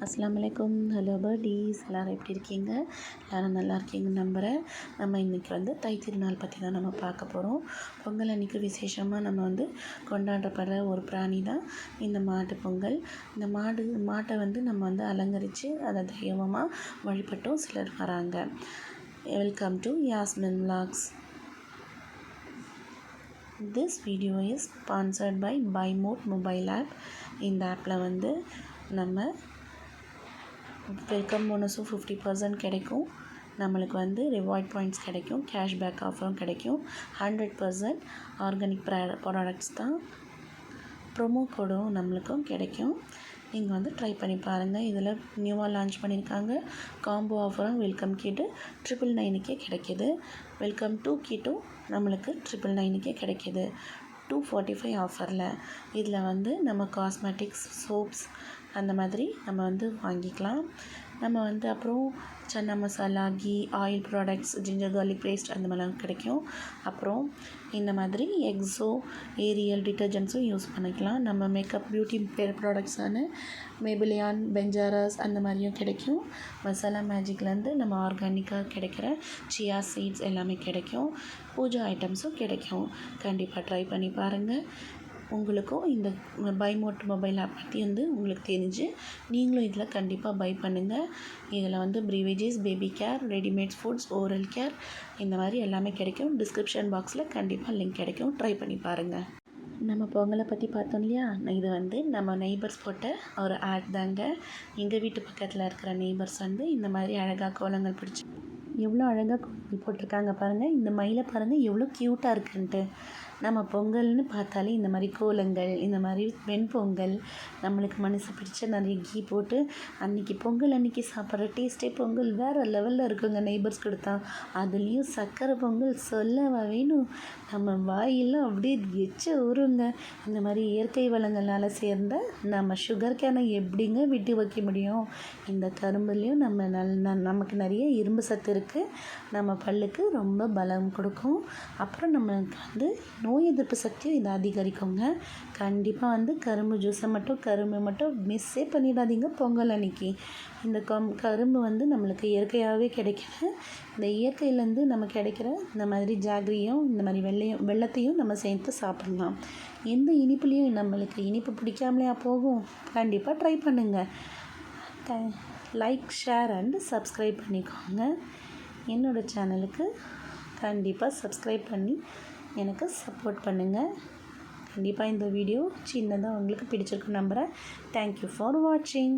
அஸ்ஸலாமு அலைக்கும். ஹலோ பர்டீஸ், எல்லோரும் எப்படி இருக்கீங்க? எல்லோரும் நல்லா இருக்கீங்கன்னு நம்புகிறேன். நம்ம இன்றைக்கி தை திருநாள் பற்றி தான் நம்ம பார்க்க போகிறோம். பொங்கல் அன்றைக்கி விசேஷமாக நம்ம கொண்டாடப்படுற ஒரு பிராணி தான் இந்த மாட்டு பொங்கல். இந்த மாட்டை நம்ம அலங்கரித்து அதை தெய்வமாக வழிபட்டும் சிலர் வராங்க. Welcome to Yasmin vlogs. This video is sponsored by BuyMode mobile app. இந்த ஆப்பில் நம்ம வெல்கம் போனஸும் 50% கிடைக்கும். நம்மளுக்கு ரிவார்ட் பாயிண்ட்ஸ் கிடைக்கும், கேஷ்பேக் ஆஃபரும் கிடைக்கும். 100% ஆர்கானிக் ப்ராடக்ட்ஸ் தான். ப்ரோமோ கோடும் நம்மளுக்கும் கிடைக்கும். நீங்கள் ட்ரை பண்ணி பாருங்கள். இதில் நியூவாக லான்ச் பண்ணியிருக்காங்க. காம்போ ஆஃபரும் வெல்கம் கிட்டு 999க்கே கிடைக்கிது. வெல்கம் 2 கிட்டும் நம்மளுக்கு 999க்கே கிடைக்கிது. 245 ஆஃபரில். இதில் நம்ம காஸ்மெட்டிக்ஸ், சோப்ஸ் அந்த மாதிரி நம்ம வாங்கிக்கலாம். நம்ம அப்புறம் chana masala, ghee, oil products, ginger garlic paste அந்த மாதிரிலாம் கிடைக்கும். அப்புறம் இந்த மாதிரி எக்ஸோ, ஏரியல் டிட்டர்ஜென்ட்ஸும் யூஸ் பண்ணிக்கலாம். நம்ம மேக்கப் பியூட்டி ப்ராடக்ட்ஸான மேபிலியான், பெஞ்சாராஸ் அந்த மாதிரியும் கிடைக்கும். மசாலா மேஜிக்லேருந்து நம்ம ஆர்கானிக்காக கிடைக்கிற சியா சீட்ஸ் எல்லாமே கிடைக்கும். பூஜா ஐட்டம்ஸும் கிடைக்கும். கண்டிப்பாக ட்ரை பண்ணி பாருங்கள். உங்களுக்கும் இந்த BuyMode மொபைல் ஆப் பற்றி உங்களுக்கு தெரிஞ்சு நீங்களும் இதில் கண்டிப்பாக பை பண்ணுங்கள். இதில் beverages, baby care, readymade foods, oral care இந்த மாதிரி எல்லாமே கிடைக்கும். டிஸ்கிரிப்ஷன் பாக்ஸில் கண்டிப்பாக லிங்க் கிடைக்கும். ட்ரை பண்ணி பாருங்கள். நம்ம பொங்கலை பற்றி பார்த்தோம் இல்லையா? இது நம்ம நெய்பர்ஸ் போட்ட ஒரு ஆட் தாங்க. எங்கள் வீட்டு பக்கத்தில் இருக்கிற நெய்பர்ஸ் இந்த மாதிரி அழகாக கோலங்கள் பிடிச்சி எவ்வளோ அழகாக கோலங்கள் போட்டிருக்காங்க பாருங்கள். இந்த மயிலை பாருங்கள் எவ்வளோ க்யூட்டாக இருக்குன்ட்டு. நம்ம பொங்கல்னு பார்த்தாலே இந்த மாதிரி கோலங்கள், இந்த மாதிரி வெண்பொங்கல், நம்மளுக்கு மனசு பிடிச்ச நிறைய கீ போட்டு அன்றைக்கி பொங்கல் அன்றைக்கி சாப்பிட்ற டேஸ்ட்டே பொங்கல் வேறு லெவலில் இருக்குங்க. நெய்பர்ஸ் கொடுத்தா அதுலேயும் சர்க்கரை பொங்கல் சொல்லவா வேணும். நம்ம வாயெல்லாம் அப்படியே எச்ச ஊறுங்க. இந்த மாதிரி இயற்கை வளங்களால் சேர்ந்த நம்ம சுகர் கேனை எப்படிங்க விட்டு வைக்க முடியும்? இந்த கரும்புலேயும் நமக்கு நிறைய இரும்பு சத்து இருக்குது. நம்ம பல்லுக்கு ரொம்ப பலம் கொடுக்கும். அப்புறம் நம்மளுக்கு நோய் எதிர்ப்பு சக்தியும் இது அதிகரிக்குங்க. கண்டிப்பாக கரும்பு மட்டும் மிஸ்ஸே பண்ணிடாதீங்க பொங்கல் அன்னைக்கு. இந்த கரும்பு நம்மளுக்கு இயற்கையாகவே கிடைக்கிற இந்த இயற்கையிலேருந்து நமக்கு கிடைக்கிற இந்த மாதிரி ஜாகரியும் இந்த மாதிரி வெள்ளத்தையும் நம்ம சேர்த்து சாப்பிட்லாம். எந்த இனிப்புலேயும் நம்மளுக்கு இனிப்பு பிடிக்காமலையா போகும்? கண்டிப்பாக ட்ரை பண்ணுங்கள். லைக், ஷேர் அண்ட் சப்ஸ்கிரைப் பண்ணிக்கோங்க. என்னோடய சேனலுக்கு கண்டிப்பாக சப்ஸ்கிரைப் பண்ணி எனக்கு சப்போர்ட் பண்ணுங்கள். கண்டிப்பாக இந்த வீடியோ சின்னதாக உங்களுக்கு பிடிச்சிருக்குன்னு நம்புகிறேன். தேங்க்யூ ஃபார் வாட்சிங்.